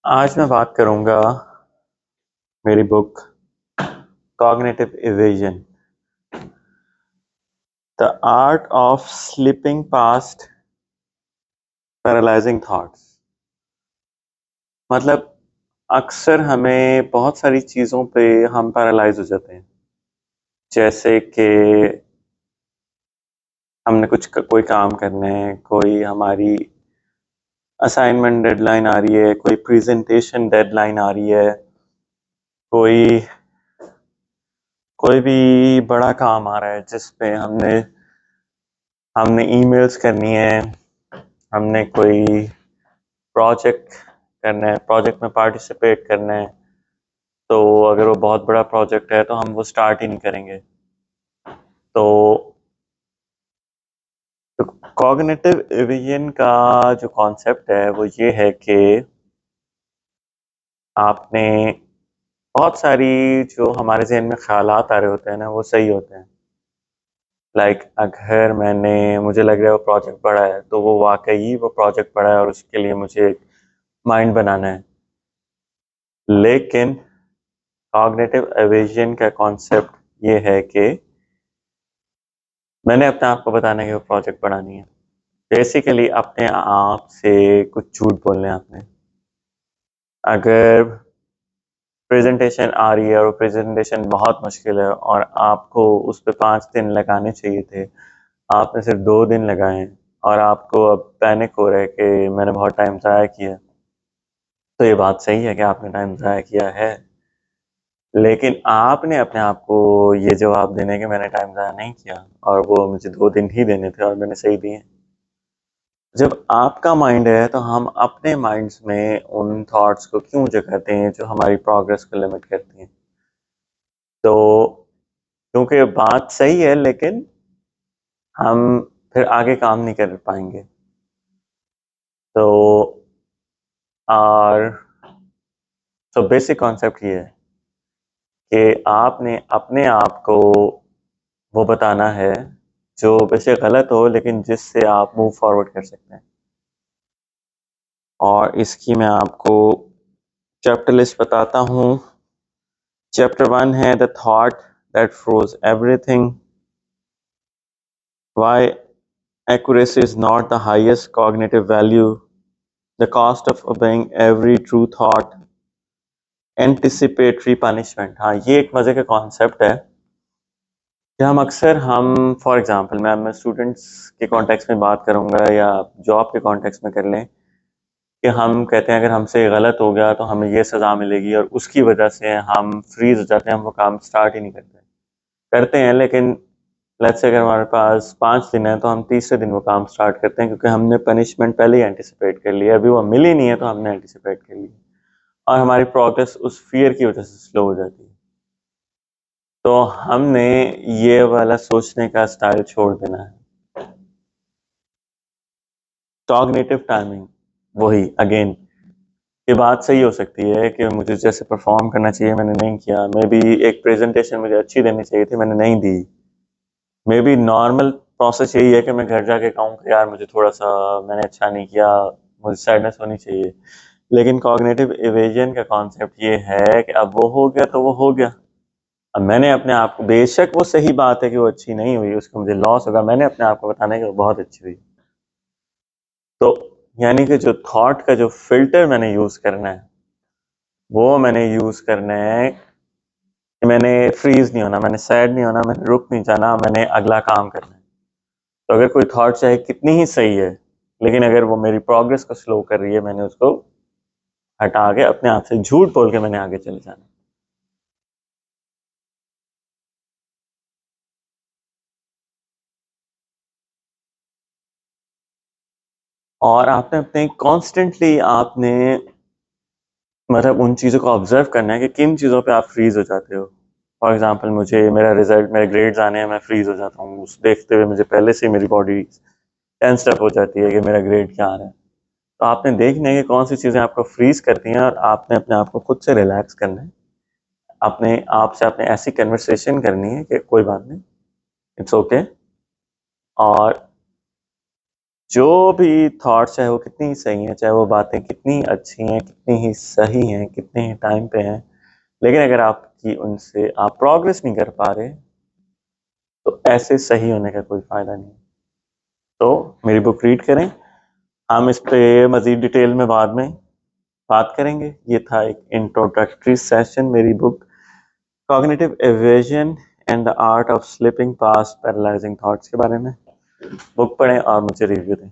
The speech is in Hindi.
आज मैं बात करूंगा मेरी book cognitive evasion the art of slipping past paralysing thoughts. मतलब अक्सर हमें बहुत सारी चीज़ों पे हम पैरालाइज हो जाते हैं, जैसे कि हमने कोई काम करना है, कोई हमारी असाइनमेंट डेडलाइन आ रही है, कोई प्रेजेंटेशन डेडलाइन आ रही है, कोई कोई भी बड़ा काम आ रहा है जिस पे हमने हमने ईमेल्स करनी है, हमने कोई प्रोजेक्ट करना है, प्रोजेक्ट में पार्टिसिपेट करना है। तो अगर वो बहुत बड़ा प्रोजेक्ट है तो हम वो स्टार्ट ही नहीं करेंगे। तो कॉग्निटिव इवेजन का जो कॉन्सेप्ट है वो ये है कि आपने बहुत सारी जो हमारे जहन में ख्यालात आ रहे होते हैं ना, वो सही होते हैं। अगर मुझे लग रहा है वो प्रोजेक्ट बड़ा है, तो वो वाकई वो प्रोजेक्ट बड़ा है और उसके लिए मुझे माइंड बनाना है। लेकिन कॉग्निटिव इवेजन का कॉन्सेप्ट ये है कि मैंने अपने आप को बताना है कि वो प्रोजेक्ट बड़ा नहीं है। बेसिकली अपने आप से कुछ झूठ बोलने आपने। अगर प्रेजेंटेशन आ रही है और प्रेजेंटेशन बहुत मुश्किल है और आपको उस पर 5 दिन लगाने चाहिए थे, आपने सिर्फ 2 दिन लगाए हैं और आपको अब पैनिक हो रहा है कि मैंने बहुत टाइम ज़ाया किया। तो ये बात सही है कि आपने टाइम ज़ाया किया है, लेकिन आपने अपने आप को ये जवाब देने के मैंने टाइम ज़ाया नहीं किया और वो मुझे 2 दिन ही देने थे और मैंने सही दिए। जब आपका माइंड है तो हम अपने माइंड्स में उन थॉट्स को क्यों जगाते हैं जो हमारी प्रोग्रेस को लिमिट करती हैं। तो क्योंकि बात सही है, लेकिन हम फिर आगे काम नहीं कर पाएंगे। तो और तो बेसिक कॉन्सेप्ट ये है कि आपने अपने आप को वो बताना है जो वैसे गलत हो, लेकिन जिससे आप मूव फॉरवर्ड कर सकते हैं। और इसकी मैं आपको चैप्टर लिस्ट बताता हूँ। चैप्टर 1 है the thought that froze everything, why accuracy is not the highest cognitive value, the cost of obeying every true thought, anticipatory punishment। हाँ, ये एक मज़े का कॉन्सेप्ट है कि हम फॉर एग्जांपल मैं स्टूडेंट्स के कॉन्टेक्स्ट में बात करूँगा या जॉब के कॉन्टेक्स्ट में कर लें कि हम कहते हैं अगर हमसे गलत हो गया तो हमें ये सज़ा मिलेगी और उसकी वजह से हम फ्रीज हो जाते हैं, हम वो काम स्टार्ट ही नहीं करते। करते हैं, लेकिन लेट्स से अगर हमारे पास 5 दिन है तो हम तीसरे दिन वो काम स्टार्ट करते हैं, क्योंकि हमने पनिशमेंट पहले ही एंटिसिपेट कर लिया। अभी वो मिली नहीं है तो हमने एंटिसिपेट कर लिया और हमारी प्रोग्रेस उस फियर की वजह से स्लो हो जाती है। तो हमने ये वाला सोचने का स्टाइल छोड़ देना है। कॉग्निटिव टाइमिंग, वही अगेन, ये बात सही हो सकती है कि मुझे जैसे परफॉर्म करना चाहिए मैंने नहीं किया। मे बी एक प्रेजेंटेशन मुझे अच्छी देनी चाहिए थी, मैंने नहीं दी। मे बी नॉर्मल प्रोसेस यही है कि मैं घर जाके कहूँ कि यार मुझे थोड़ा सा मैंने अच्छा नहीं किया, मुझे सैडनेस होनी चाहिए। लेकिन कॉग्निटिव इवेजन का कॉन्सेप्ट ये है कि अब वो हो गया तो वो हो गया। अब मैंने अपने आप को, बेशक वो सही बात है कि वो अच्छी नहीं हुई, उसका मुझे लॉस होगा, मैंने अपने आप को बताना है कि वो बहुत अच्छी हुई। तो यानी कि जो थॉट का जो फिल्टर मैंने यूज़ करना है, वो मैंने यूज़ करना है कि मैंने फ्रीज नहीं होना, मैंने सैड नहीं होना, मैंने रुक नहीं जाना, मैंने अगला काम करना है। तो अगर कोई थॉट चाहे कितनी ही सही है, लेकिन अगर वो मेरी प्रोग्रेस को स्लो कर रही है, मैंने उसको हटा के अपने आप से झूठ बोल के मैंने आगे चले जाना। और आपने अपने कॉन्स्टेंटली आपने मतलब उन चीज़ों को ऑब्जर्व करना है कि किन चीज़ों पे आप फ्रीज हो जाते हो। फॉर एग्जांपल मुझे मेरा रिजल्ट, मेरे ग्रेड्स आने हैं, मैं फ्रीज हो जाता हूँ। उस देखते हुए मुझे पहले से मेरी बॉडी टेंस्ड अप हो जाती है कि मेरा ग्रेड क्या आ रहा है। तो आपने देखना है कि कौन सी चीज़ें आपको फ्रीज करती हैं और आपने अपने आप को खुद से रिलैक्स करना है। अपने आप से आपने ऐसी कन्वर्सेशन करनी है कि कोई बात नहीं, इट्स ओके। और जो भी थॉट्स है वो कितनी ही सही हैं, चाहे वो बातें कितनी अच्छी हैं, कितनी ही सही हैं, कितने ही टाइम पे हैं, लेकिन अगर आपकी उनसे आप प्रोग्रेस नहीं कर पा रहे, तो ऐसे सही होने का कोई फ़ायदा नहीं। तो मेरी बुक रीड करें, हम इस पे मज़ीद डिटेल में बाद में बात करेंगे। ये था एक इंट्रोडक्टरी सेशन मेरी book cognitive evasion and the art of slipping past paralysing thoughts के बारे में। बुक पढ़ें और मुझे रिव्यू दें।